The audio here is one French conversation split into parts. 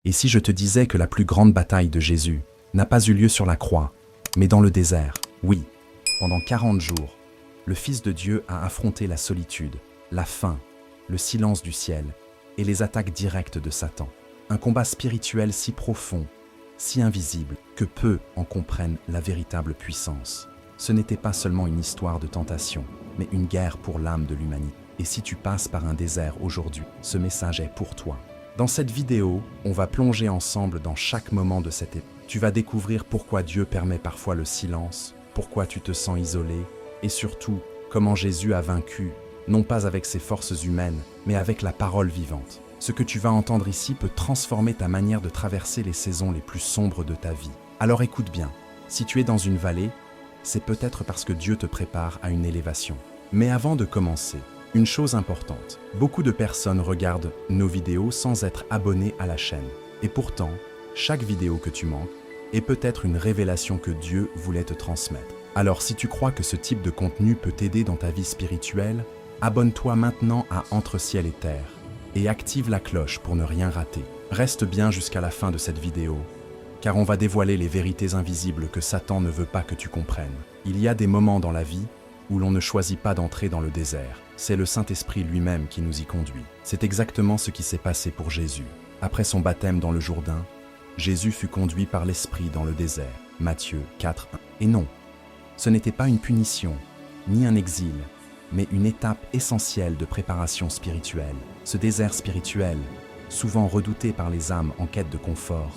Et si je te disais que la plus grande bataille de Jésus n'a pas eu lieu sur la croix, mais dans le désert? Oui, pendant 40 jours, le Fils de Dieu a affronté la solitude, la faim, le silence du ciel et les attaques directes de Satan. Un combat spirituel si profond, si invisible, que peu en comprennent la véritable puissance. Ce n'était pas seulement une histoire de tentation, mais une guerre pour l'âme de l'humanité. Et si tu passes par un désert aujourd'hui, ce message est pour toi. Dans cette vidéo, on va plonger ensemble dans chaque moment de cette époque. Tu vas découvrir pourquoi Dieu permet parfois le silence, pourquoi tu te sens isolé, et surtout, comment Jésus a vaincu, non pas avec ses forces humaines, mais avec la parole vivante. Ce que tu vas entendre ici peut transformer ta manière de traverser les saisons les plus sombres de ta vie. Alors écoute bien, si tu es dans une vallée, c'est peut-être parce que Dieu te prépare à une élévation. Mais avant de commencer, une chose importante, beaucoup de personnes regardent nos vidéos sans être abonnées à la chaîne. Et pourtant, chaque vidéo que tu manques est peut-être une révélation que Dieu voulait te transmettre. Alors si tu crois que ce type de contenu peut t'aider dans ta vie spirituelle, abonne-toi maintenant à Entre Ciel et Terre et active la cloche pour ne rien rater. Reste bien jusqu'à la fin de cette vidéo, car on va dévoiler les vérités invisibles que Satan ne veut pas que tu comprennes. Il y a des moments dans la vie où l'on ne choisit pas d'entrer dans le désert. C'est le Saint-Esprit lui-même qui nous y conduit. C'est exactement ce qui s'est passé pour Jésus. Après son baptême dans le Jourdain, Jésus fut conduit par l'Esprit dans le désert. Matthieu 4:1. Et non, ce n'était pas une punition, ni un exil, mais une étape essentielle de préparation spirituelle. Ce désert spirituel, souvent redouté par les âmes en quête de confort,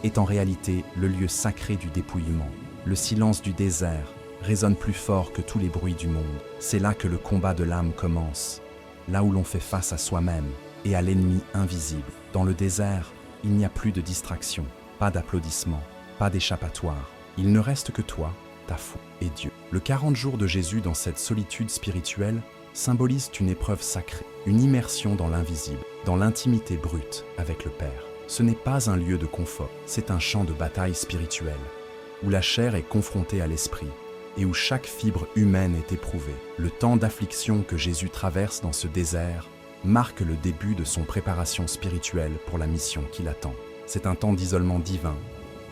est en réalité le lieu sacré du dépouillement. Le silence du désert résonne plus fort que tous les bruits du monde. C'est là que le combat de l'âme commence, là où l'on fait face à soi-même et à l'ennemi invisible. Dans le désert, il n'y a plus de distraction, pas d'applaudissements, pas d'échappatoire. Il ne reste que toi, ta foi et Dieu. Le 40 jours de Jésus dans cette solitude spirituelle symbolise une épreuve sacrée, une immersion dans l'invisible, dans l'intimité brute avec le Père. Ce n'est pas un lieu de confort, c'est un champ de bataille spirituelle, où la chair est confrontée à l'esprit et où chaque fibre humaine est éprouvée. Le temps d'affliction que Jésus traverse dans ce désert marque le début de son préparation spirituelle pour la mission qui l'attend. C'est un temps d'isolement divin,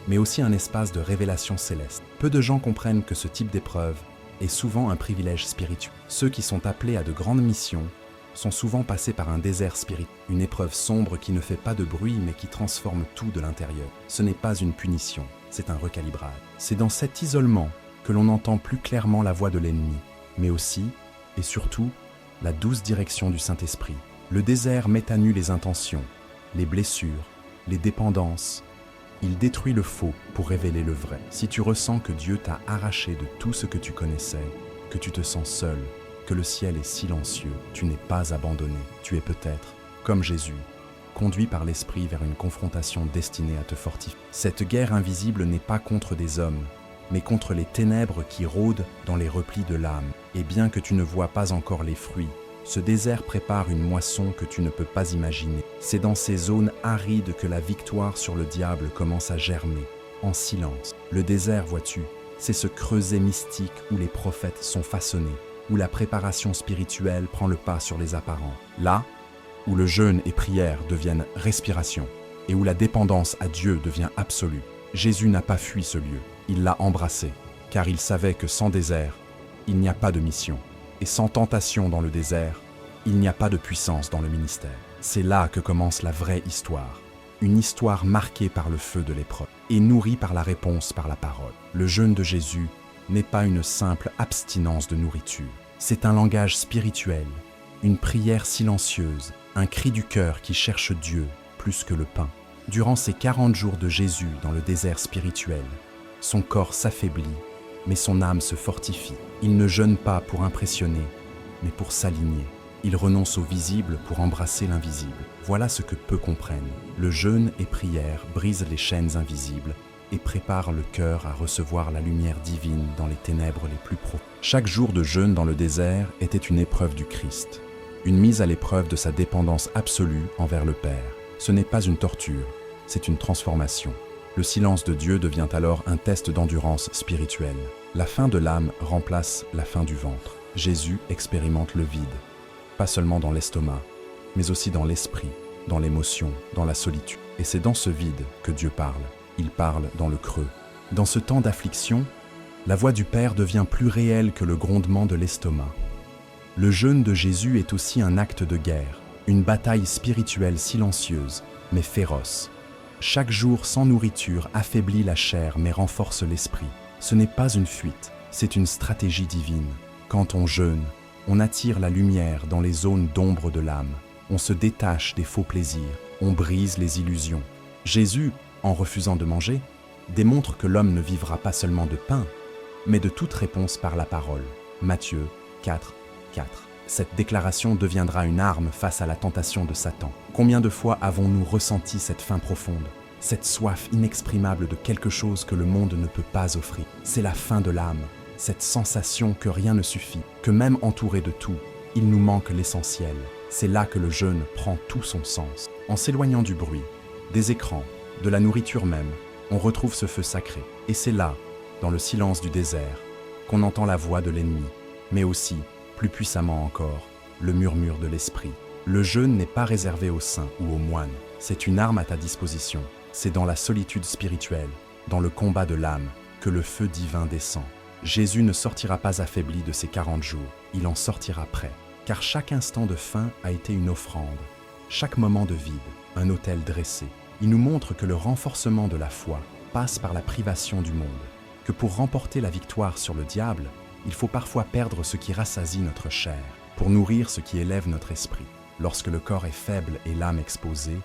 mais aussi un espace de révélation céleste. Peu de gens comprennent que ce type d'épreuve est souvent un privilège spirituel. Ceux qui sont appelés à de grandes missions sont souvent passés par un désert spirituel, une épreuve sombre qui ne fait pas de bruit mais qui transforme tout de l'intérieur. Ce n'est pas une punition, c'est un recalibrage. C'est dans cet isolement que l'on entend plus clairement la voix de l'ennemi, mais aussi, et surtout, la douce direction du Saint-Esprit. Le désert met à nu les intentions, les blessures, les dépendances. Il détruit le faux pour révéler le vrai. Si tu ressens que Dieu t'a arraché de tout ce que tu connaissais, que tu te sens seul, que le ciel est silencieux, tu n'es pas abandonné. Tu es peut-être, comme Jésus, conduit par l'Esprit vers une confrontation destinée à te fortifier. Cette guerre invisible n'est pas contre des hommes, mais contre les ténèbres qui rôdent dans les replis de l'âme. Et bien que tu ne vois pas encore les fruits, ce désert prépare une moisson que tu ne peux pas imaginer. C'est dans ces zones arides que la victoire sur le diable commence à germer, en silence. Le désert, vois-tu, c'est ce creuset mystique où les prophètes sont façonnés, où la préparation spirituelle prend le pas sur les apparents. Là, où le jeûne et prière deviennent respiration, et où la dépendance à Dieu devient absolue. Jésus n'a pas fui ce lieu, il l'a embrassé, car il savait que sans désert, il n'y a pas de mission. Et sans tentation dans le désert, il n'y a pas de puissance dans le ministère. C'est là que commence la vraie histoire. Une histoire marquée par le feu de l'épreuve et nourrie par la réponse par la parole. Le jeûne de Jésus n'est pas une simple abstinence de nourriture. C'est un langage spirituel, une prière silencieuse, un cri du cœur qui cherche Dieu plus que le pain. Durant ces 40 jours de Jésus dans le désert spirituel, son corps s'affaiblit, mais son âme se fortifie. Il ne jeûne pas pour impressionner, mais pour s'aligner. Il renonce au visible pour embrasser l'invisible. Voilà ce que peu comprennent. Le jeûne et prière brisent les chaînes invisibles et préparent le cœur à recevoir la lumière divine dans les ténèbres les plus profondes. Chaque jour de jeûne dans le désert était une épreuve du Christ, une mise à l'épreuve de sa dépendance absolue envers le Père. Ce n'est pas une torture, c'est une transformation. Le silence de Dieu devient alors un test d'endurance spirituelle. La faim de l'âme remplace la faim du ventre. Jésus expérimente le vide, pas seulement dans l'estomac, mais aussi dans l'esprit, dans l'émotion, dans la solitude. Et c'est dans ce vide que Dieu parle. Il parle dans le creux. Dans ce temps d'affliction, la voix du Père devient plus réelle que le grondement de l'estomac. Le jeûne de Jésus est aussi un acte de guerre, une bataille spirituelle silencieuse, mais féroce. Chaque jour sans nourriture affaiblit la chair mais renforce l'esprit. Ce n'est pas une fuite, c'est une stratégie divine. Quand on jeûne, on attire la lumière dans les zones d'ombre de l'âme. On se détache des faux plaisirs, on brise les illusions. Jésus, en refusant de manger, démontre que l'homme ne vivra pas seulement de pain, mais de toute réponse par la parole. Matthieu 4, 4. Cette déclaration deviendra une arme face à la tentation de Satan. Combien de fois avons-nous ressenti cette faim profonde, cette soif inexprimable de quelque chose que le monde ne peut pas offrir? C'est la faim de l'âme, cette sensation que rien ne suffit, que même entouré de tout, il nous manque l'essentiel. C'est là que le jeûne prend tout son sens. En s'éloignant du bruit, des écrans, de la nourriture même, on retrouve ce feu sacré. Et c'est là, dans le silence du désert, qu'on entend la voix de l'ennemi, mais aussi, plus puissamment encore, le murmure de l'esprit. Le jeûne n'est pas réservé aux saints ou aux moines, c'est une arme à ta disposition. C'est dans la solitude spirituelle, dans le combat de l'âme, que le feu divin descend. Jésus ne sortira pas affaibli de ces 40 jours, il en sortira prêt. Car chaque instant de faim a été une offrande, chaque moment de vide, un autel dressé. Il nous montre que le renforcement de la foi passe par la privation du monde, que pour remporter la victoire sur le diable, il faut parfois perdre ce qui rassasie notre chair, pour nourrir ce qui élève notre esprit. Lorsque le corps est faible et l'âme exposée,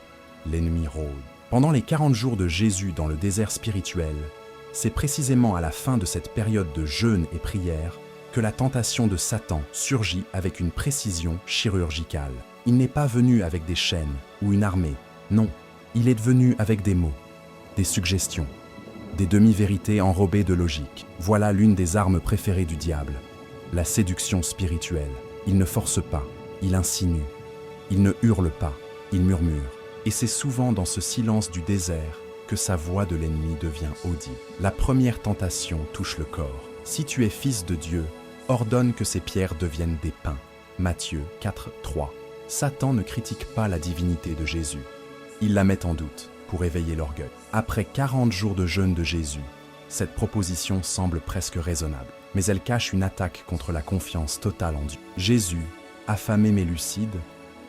l'ennemi rôde. Pendant les 40 jours de Jésus dans le désert spirituel, c'est précisément à la fin de cette période de jeûne et prière que la tentation de Satan surgit avec une précision chirurgicale. Il n'est pas venu avec des chaînes ou une armée, non, il est venu avec des mots, des suggestions, des demi-vérités enrobées de logique. Voilà l'une des armes préférées du diable, la séduction spirituelle. Il ne force pas, il insinue, il ne hurle pas, il murmure. Et c'est souvent dans ce silence du désert que sa voix de l'ennemi devient audible. La première tentation touche le corps. Si tu es fils de Dieu, ordonne que ces pierres deviennent des pains. Matthieu 4, 3. Satan ne critique pas la divinité de Jésus. Il la met en doute pour éveiller l'orgueil. Après 40 jours de jeûne de Jésus, cette proposition semble presque raisonnable, mais elle cache une attaque contre la confiance totale en Dieu. Jésus, affamé mais lucide,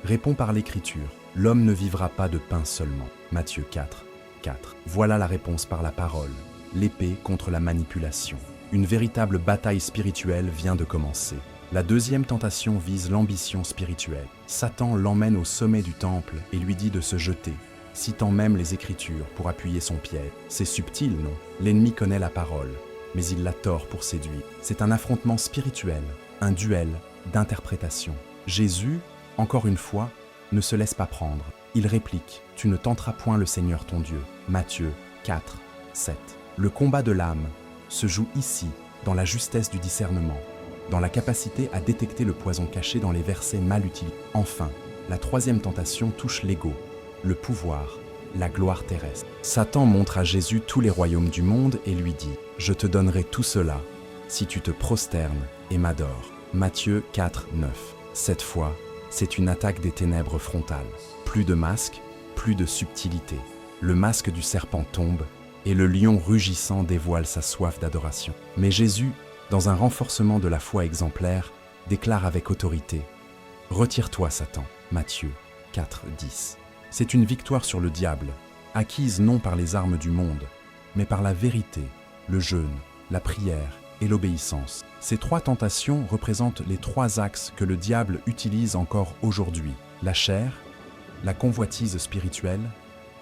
répond par l'Écriture. L'homme ne vivra pas de pain seulement. Matthieu 4, 4. Voilà la réponse par la parole, l'épée contre la manipulation. Une véritable bataille spirituelle vient de commencer. La deuxième tentation vise l'ambition spirituelle. Satan l'emmène au sommet du temple et lui dit de se jeter, citant même les Écritures pour appuyer son piège. C'est subtil, non? L'ennemi connaît la parole, mais il la tord pour séduire. C'est un affrontement spirituel, un duel d'interprétation. Jésus, encore une fois, ne se laisse pas prendre. Il réplique « Tu ne tenteras point le Seigneur ton Dieu » Matthieu 4, 7. Le combat de l'âme se joue ici, dans la justesse du discernement, dans la capacité à détecter le poison caché dans les versets mal utilisés. Enfin, la troisième tentation touche l'ego, le pouvoir, la gloire terrestre. Satan montre à Jésus tous les royaumes du monde et lui dit « Je te donnerai tout cela si tu te prosternes et m'adores » Matthieu 4, 9. Cette fois, c'est une attaque des ténèbres frontales. Plus de masque, plus de subtilité. Le masque du serpent tombe et le lion rugissant dévoile sa soif d'adoration. Mais Jésus, dans un renforcement de la foi exemplaire, déclare avec autorité « Retire-toi, Satan » Matthieu 4, 10. C'est une victoire sur le diable, acquise non par les armes du monde, mais par la vérité, le jeûne, la prière et l'obéissance. Ces trois tentations représentent les trois axes que le diable utilise encore aujourd'hui, la chair, la convoitise spirituelle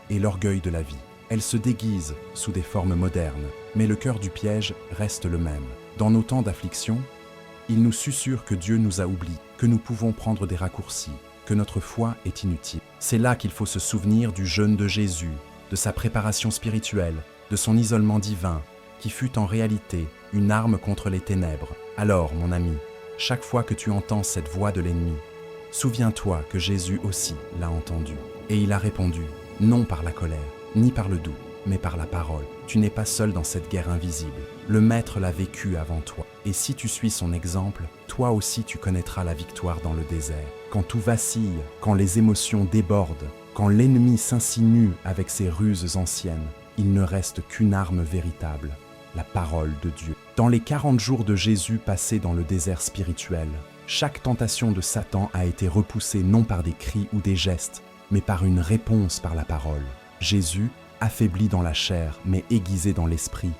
et l'orgueil de la vie. Elles se déguisent sous des formes modernes, mais le cœur du piège reste le même. Dans nos temps d'affliction, il nous susurre que Dieu nous a oubliés, que nous pouvons prendre des raccourcis, que notre foi est inutile. C'est là qu'il faut se souvenir du jeûne de Jésus, de sa préparation spirituelle, de son isolement divin, qui fut en réalité une arme contre les ténèbres. Alors, mon ami, chaque fois que tu entends cette voix de l'ennemi, souviens-toi que Jésus aussi l'a entendu. Et il a répondu, non par la colère, ni par le doute, mais par la parole. Tu n'es pas seul dans cette guerre invisible. Le Maître l'a vécu avant toi. Et si tu suis son exemple, toi aussi tu connaîtras la victoire dans le désert. Quand tout vacille, quand les émotions débordent, Quand l'ennemi s'insinue avec ses ruses anciennes, il ne reste qu'une arme véritable, la parole de Dieu. Dans les 40 jours de Jésus passés dans le désert spirituel, chaque tentation de Satan a été repoussée non par des cris ou des gestes, mais par une réponse par la parole. Jésus, affaibli dans la chair, mais aiguisé dans l'esprit,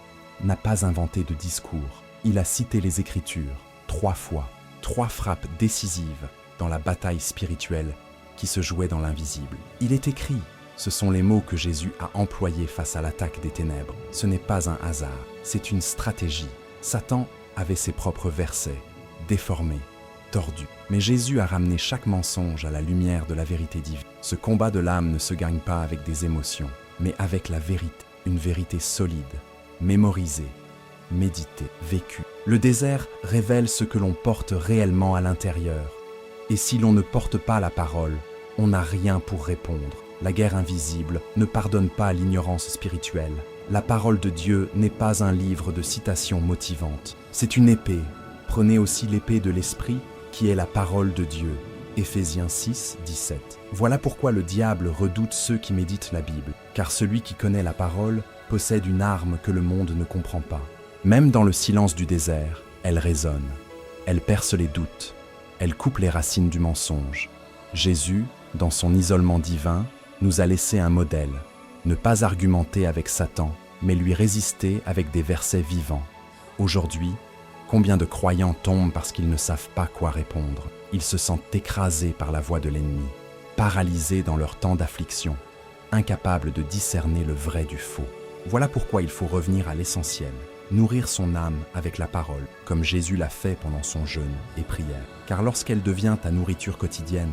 n'a pas inventé de discours. Il a cité les Écritures 3 fois, 3 frappes décisives dans la bataille spirituelle qui se jouait dans l'invisible. Il est écrit, ce sont les mots que Jésus a employés face à l'attaque des ténèbres. Ce n'est pas un hasard, c'est une stratégie. Satan avait ses propres versets, déformés, tordus. Mais Jésus a ramené chaque mensonge à la lumière de la vérité divine. Ce combat de l'âme ne se gagne pas avec des émotions, mais avec la vérité, une vérité solide, mémorisée, méditée, vécue. Le désert révèle ce que l'on porte réellement à l'intérieur. Et si l'on ne porte pas la parole, on n'a rien pour répondre. La guerre invisible ne pardonne pas l'ignorance spirituelle. La parole de Dieu n'est pas un livre de citations motivantes. C'est une épée. Prenez aussi l'épée de l'Esprit, qui est la parole de Dieu. Éphésiens 6, 17. Voilà pourquoi le diable redoute ceux qui méditent la Bible, car celui qui connaît la parole possède une arme que le monde ne comprend pas. Même dans le silence du désert, elle résonne. Elle perce les doutes. Elle coupe les racines du mensonge. Jésus, dans son isolement divin, nous a laissé un modèle. Ne pas argumenter avec Satan, mais lui résister avec des versets vivants. Aujourd'hui, combien de croyants tombent parce qu'ils ne savent pas quoi répondre? Ils se sentent écrasés par la voix de l'ennemi, paralysés dans leur temps d'affliction, incapables de discerner le vrai du faux. Voilà pourquoi il faut revenir à l'essentiel, nourrir son âme avec la parole, comme Jésus l'a fait pendant son jeûne et prière. Car lorsqu'elle devient ta nourriture quotidienne,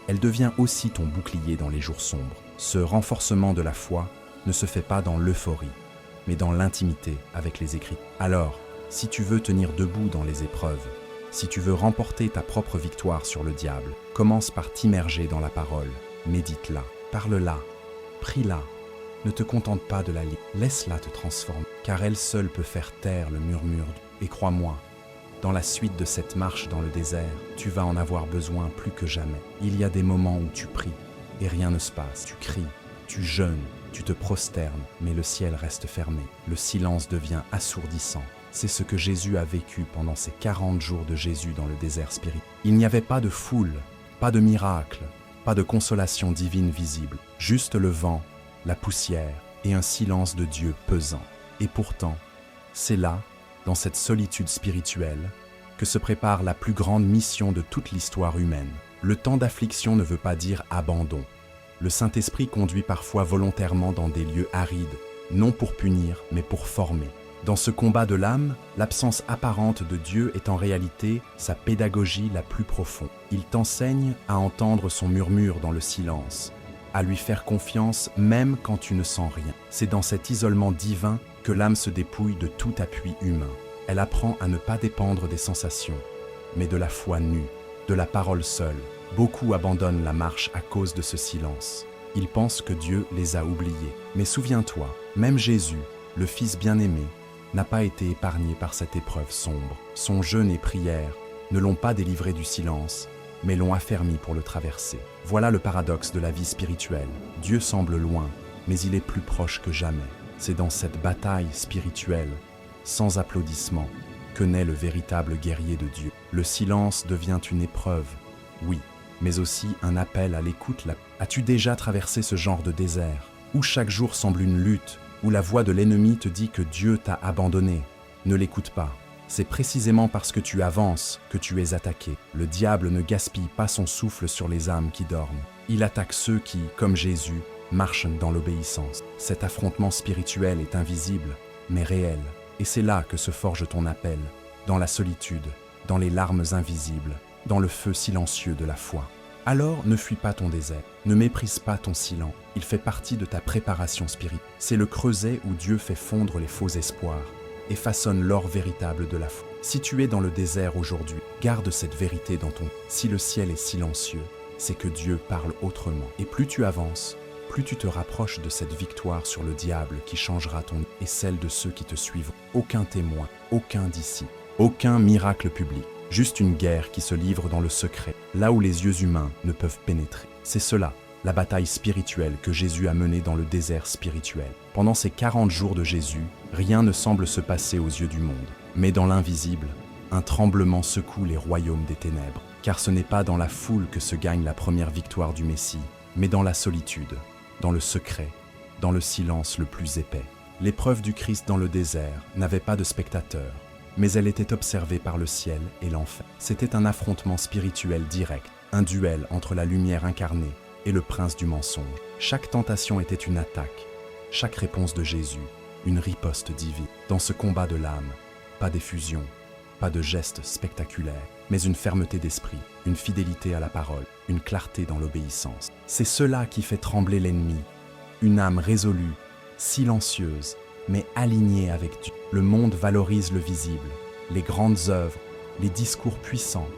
elle devient aussi ton bouclier dans les jours sombres. Ce renforcement de la foi ne se fait pas dans l'euphorie, mais dans l'intimité avec les Écritures. Alors, si tu veux tenir debout dans les épreuves, si tu veux remporter ta propre victoire sur le diable, commence par t'immerger dans la parole, médite-la, parle-la, prie-la. Ne te contente pas de la lire, laisse-la te transformer, car elle seule peut faire taire le murmure. Et crois-moi, dans la suite de cette marche dans le désert, tu vas en avoir besoin plus que jamais. Il y a des moments où tu pries et rien ne se passe. Tu cries, tu jeûnes, tu te prosternes, mais le ciel reste fermé. Le silence devient assourdissant. C'est ce que Jésus a vécu pendant ces 40 jours de Jésus dans le désert spirituel. Il n'y avait pas de foule, pas de miracle, pas de consolation divine visible, juste le vent, la poussière et un silence de Dieu pesant. Et pourtant, c'est là, dans cette solitude spirituelle, que se prépare la plus grande mission de toute l'histoire humaine. Le temps d'affliction ne veut pas dire abandon. Le Saint-Esprit conduit parfois volontairement dans des lieux arides, non pour punir, mais pour former. Dans ce combat de l'âme, l'absence apparente de Dieu est en réalité sa pédagogie la plus profonde. Il t'enseigne à entendre son murmure dans le silence, à lui faire confiance même quand tu ne sens rien. C'est dans cet isolement divin que l'âme se dépouille de tout appui humain. Elle apprend à ne pas dépendre des sensations, mais de la foi nue, de la parole seule. Beaucoup abandonnent la marche à cause de ce silence. Ils pensent que Dieu les a oubliés. Mais souviens-toi, même Jésus, le Fils bien-aimé, n'a pas été épargné par cette épreuve sombre. Son jeûne et prière ne l'ont pas délivré du silence, mais l'ont affermi pour le traverser. Voilà le paradoxe de la vie spirituelle. Dieu semble loin, mais il est plus proche que jamais. C'est dans cette bataille spirituelle, sans applaudissements, que naît le véritable guerrier de Dieu. Le silence devient une épreuve, oui, mais aussi un appel à l'écoute. As-tu déjà traversé ce genre de désert, où chaque jour semble une lutte, où la voix de l'ennemi te dit que Dieu t'a abandonné? Ne l'écoute pas. C'est précisément parce que tu avances que tu es attaqué. Le diable ne gaspille pas son souffle sur les âmes qui dorment. Il attaque ceux qui, comme Jésus, marchent dans l'obéissance. Cet affrontement spirituel est invisible, mais réel. Et c'est là que se forge ton appel, dans la solitude, dans les larmes invisibles, dans le feu silencieux de la foi. Alors ne fuis pas ton désert, ne méprise pas ton silence. Il fait partie de ta préparation spirituelle. C'est le creuset où Dieu fait fondre les faux espoirs et façonne l'or véritable de la foi. Si tu es dans le désert aujourd'hui, garde cette vérité dans ton. Si le ciel est silencieux, c'est que Dieu parle autrement. Et plus tu avances, plus tu te rapproches de cette victoire sur le diable qui changera ton vie et celle de ceux qui te suivront. Aucun témoin, aucun disciple, aucun miracle public. Juste une guerre qui se livre dans le secret, là où les yeux humains ne peuvent pénétrer. C'est cela, la bataille spirituelle que Jésus a menée dans le désert spirituel. Pendant ces 40 jours de Jésus, rien ne semble se passer aux yeux du monde. Mais dans l'invisible, un tremblement secoue les royaumes des ténèbres. Car ce n'est pas dans la foule que se gagne la première victoire du Messie, mais dans la solitude, dans le secret, dans le silence le plus épais. L'épreuve du Christ dans le désert n'avait pas de spectateurs, mais elle était observée par le ciel et l'enfer. C'était un affrontement spirituel direct, un duel entre la lumière incarnée et le prince du mensonge. Chaque tentation était une attaque, chaque réponse de Jésus, une riposte divine. Dans ce combat de l'âme, pas d'effusion, pas de gestes spectaculaires, mais une fermeté d'esprit, une fidélité à la parole, une clarté dans l'obéissance. C'est cela qui fait trembler l'ennemi, une âme résolue, silencieuse, mais alignée avec Dieu. Le monde valorise le visible, les grandes œuvres, les discours puissants,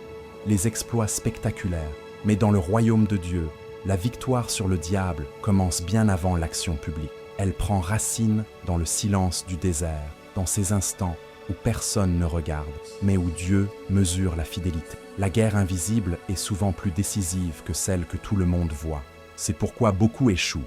les exploits spectaculaires, mais dans le royaume de Dieu, la victoire sur le diable commence bien avant l'action publique. Elle prend racine dans le silence du désert, dans ces instants où personne ne regarde, mais où Dieu mesure la fidélité. La guerre invisible est souvent plus décisive que celle que tout le monde voit. C'est pourquoi beaucoup échouent.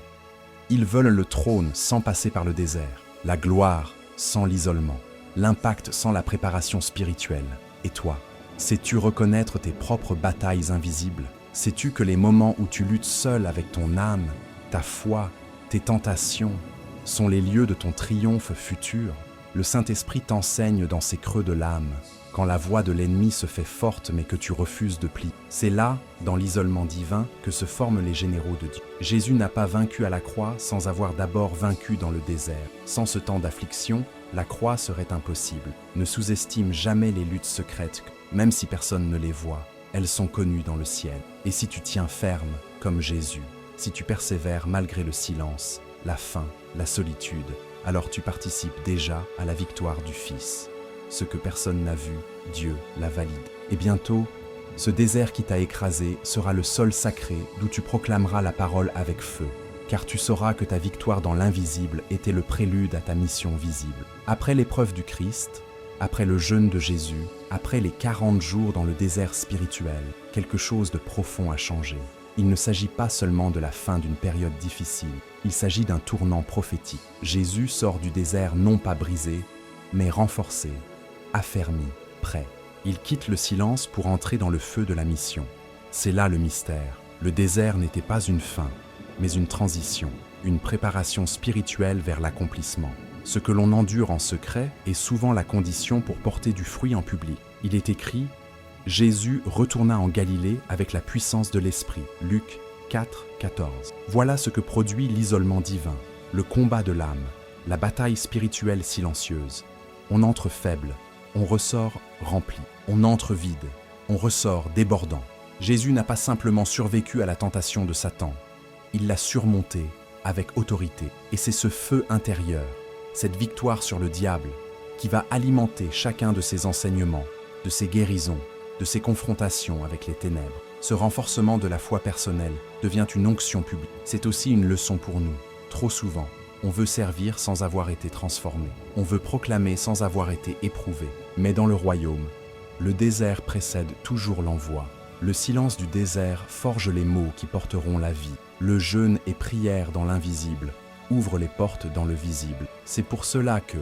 Ils veulent le trône sans passer par le désert, la gloire sans l'isolement, l'impact sans la préparation spirituelle. Et toi, sais-tu reconnaître tes propres batailles invisibles? Sais-tu que les moments où tu luttes seul avec ton âme, ta foi, tes tentations, sont les lieux de ton triomphe futur? Le Saint-Esprit t'enseigne dans ces creux de l'âme, quand la voix de l'ennemi se fait forte mais que tu refuses de plier. C'est là, dans l'isolement divin, que se forment les généraux de Dieu. Jésus n'a pas vaincu à la croix sans avoir d'abord vaincu dans le désert. Sans ce temps d'affliction, la croix serait impossible. Ne sous-estime jamais les luttes secrètes, même si personne ne les voit. Elles sont connues dans le ciel. Et si tu tiens ferme, comme Jésus, si tu persévères malgré le silence, la faim, la solitude, alors tu participes déjà à la victoire du Fils. Ce que personne n'a vu, Dieu la valide. Et bientôt, ce désert qui t'a écrasé sera le sol sacré d'où tu proclameras la parole avec feu, car tu sauras que ta victoire dans l'invisible était le prélude à ta mission visible. Après l'épreuve du Christ, après le jeûne de Jésus, après les 40 jours dans le désert spirituel, quelque chose de profond a changé. Il ne s'agit pas seulement de la fin d'une période difficile, il s'agit d'un tournant prophétique. Jésus sort du désert non pas brisé, mais renforcé, affermi, prêt. Il quitte le silence pour entrer dans le feu de la mission. C'est là le mystère. Le désert n'était pas une fin, mais une transition, une préparation spirituelle vers l'accomplissement. Ce que l'on endure en secret est souvent la condition pour porter du fruit en public. Il est écrit « Jésus retourna en Galilée avec la puissance de l'Esprit » Luc 4, 14. Voilà ce que produit l'isolement divin, le combat de l'âme, la bataille spirituelle silencieuse. On entre faible, on ressort rempli, on entre vide, on ressort débordant. Jésus n'a pas simplement survécu à la tentation de Satan, il l'a surmontée avec autorité. Et c'est ce feu intérieur, cette victoire sur le diable, qui va alimenter chacun de ses enseignements, de ses guérisons, de ses confrontations avec les ténèbres. Ce renforcement de la foi personnelle devient une onction publique. C'est aussi une leçon pour nous. Trop souvent, on veut servir sans avoir été transformé. On veut proclamer sans avoir été éprouvé. Mais dans le royaume, le désert précède toujours l'envoi. Le silence du désert forge les mots qui porteront la vie. Le jeûne et prière dans l'invisible ouvrent les portes dans le visible. C'est pour cela que,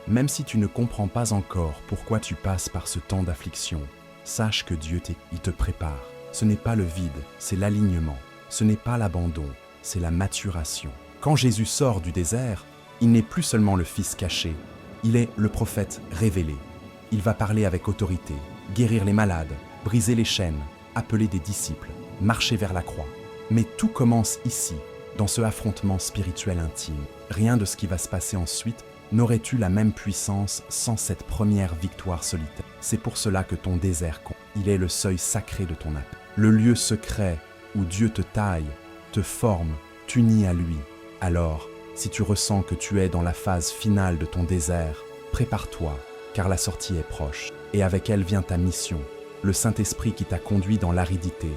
même si tu ne comprends pas encore pourquoi tu passes par ce temps d'affliction, sache que Dieu te prépare. Ce n'est pas le vide, c'est l'alignement. Ce n'est pas l'abandon, c'est la maturation. Quand Jésus sort du désert, il n'est plus seulement le Fils caché, il est le prophète révélé. Il va parler avec autorité, guérir les malades, briser les chaînes, appeler des disciples, marcher vers la croix. Mais tout commence ici, dans ce affrontement spirituel intime. Rien de ce qui va se passer ensuite n'aurait eu la même puissance sans cette première victoire solitaire. C'est pour cela que ton désert compte. Il est le seuil sacré de ton appel. Le lieu secret où Dieu te taille, te forme, t'unit à lui. Alors, si tu ressens que tu es dans la phase finale de ton désert, prépare-toi, car la sortie est proche. Et avec elle vient ta mission. Le Saint-Esprit qui t'a conduit dans l'aridité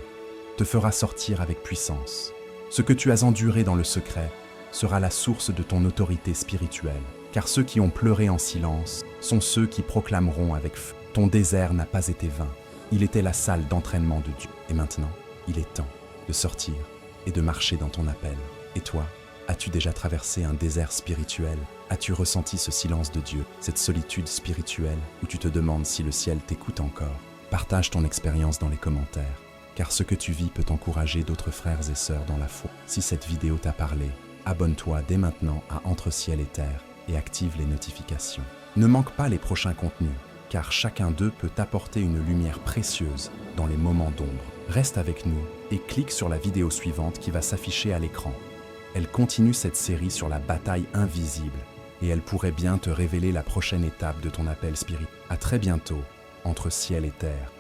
te fera sortir avec puissance. Ce que tu as enduré dans le secret sera la source de ton autorité spirituelle. Car ceux qui ont pleuré en silence sont ceux qui proclameront avec feu. Ton désert n'a pas été vain. Il était la salle d'entraînement de Dieu. Et maintenant, il est temps de sortir et de marcher dans ton appel. Et toi, as-tu déjà traversé un désert spirituel? As-tu ressenti ce silence de Dieu, cette solitude spirituelle où tu te demandes si le ciel t'écoute encore? Partage ton expérience dans les commentaires, car ce que tu vis peut encourager d'autres frères et sœurs dans la foi. Si cette vidéo t'a parlé, abonne-toi dès maintenant à Entre Ciel et Terre et active les notifications. Ne manque pas les prochains contenus, car chacun d'eux peut apporter une lumière précieuse dans les moments d'ombre. Reste avec nous et clique sur la vidéo suivante qui va s'afficher à l'écran. Elle continue cette série sur la bataille invisible et elle pourrait bien te révéler la prochaine étape de ton appel spirituel. À très bientôt, Entre Ciel et Terre.